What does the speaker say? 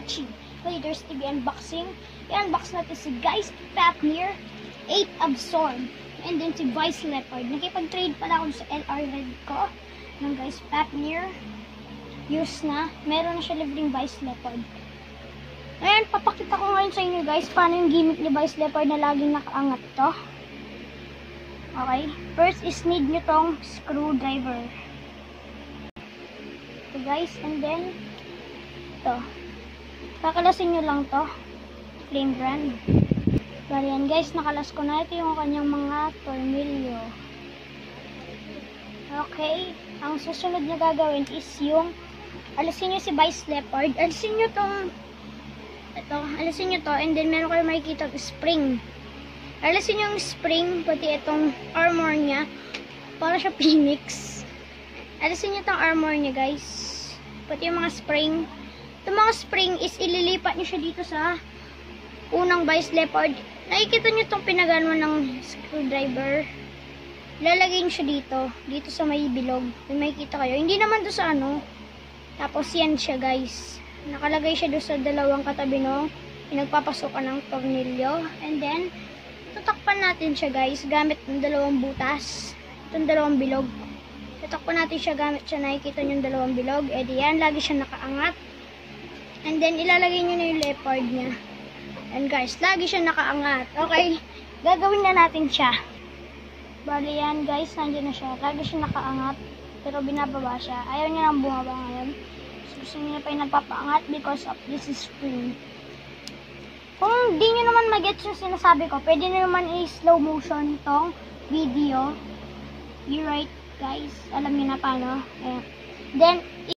watching Raiders TV Unboxing. I-unbox natin si Geist Fafnir 8 Absorb and then si Vice Leopard. Nakipag-trade pala ako sa LR Red ko ng Geist Fafnir. Use na. Meron na siya libreng Vice Leopard. Ngayon, papakita ko ngayon sa inyo guys paano yung gimmick ni Vice Leopard na laging nakaangat to. Okay. First is need nyo tong screwdriver. So guys, and then ito. Kakalasin nyo lang to. Flame brand. Bali yan guys, nakalas ko na. Ito yung kanyang mga tornilyo. Okay. Ang susunod na gagawin is yung alisin nyo si Vice Leopard. Alisin nyo tong ito. Alisin nyo to. And then meron kayo makikita spring. Alisin nyo yung spring. Pati itong armor nya. Para siya Phoenix. Alisin nyo itong armor niya guys. Pati yung mga spring. Itong mga spring is ililipat nyo siya dito sa unang Vice Leopard. Nakikita nyo itong pinagano ng screwdriver. Lalagay nyo siya dito. Dito sa may bilog. May makikita kayo. Hindi naman doon sa ano. Tapos yan siya guys. Nakalagay siya doon sa dalawang katabi no. Pinagpapasokan ng tornilyo. And then, tutakpan natin siya guys. Gamit ng dalawang butas. Itong dalawang bilog. Tutakpan natin siya gamit siya. Nakikita nyo yung dalawang bilog. E di yan. Lagi siya nakaangat. And then, ilalagay nyo na yung leopard niya. And guys, lagi siya nakaangat. Okay. Gagawin na natin siya. Bali yan guys. Nandiyan na siya. Lagi siya nakaangat. Pero binababa siya. Ayaw niya nang bumaba ngayon. So, gusto niya pa yung nagpapaangat because of this spring. Kung di nyo naman mag-gets yung sinasabi ko, pwede nyo naman i-slow motion tong video. You right guys, alam niyo na paano. Ayan. Then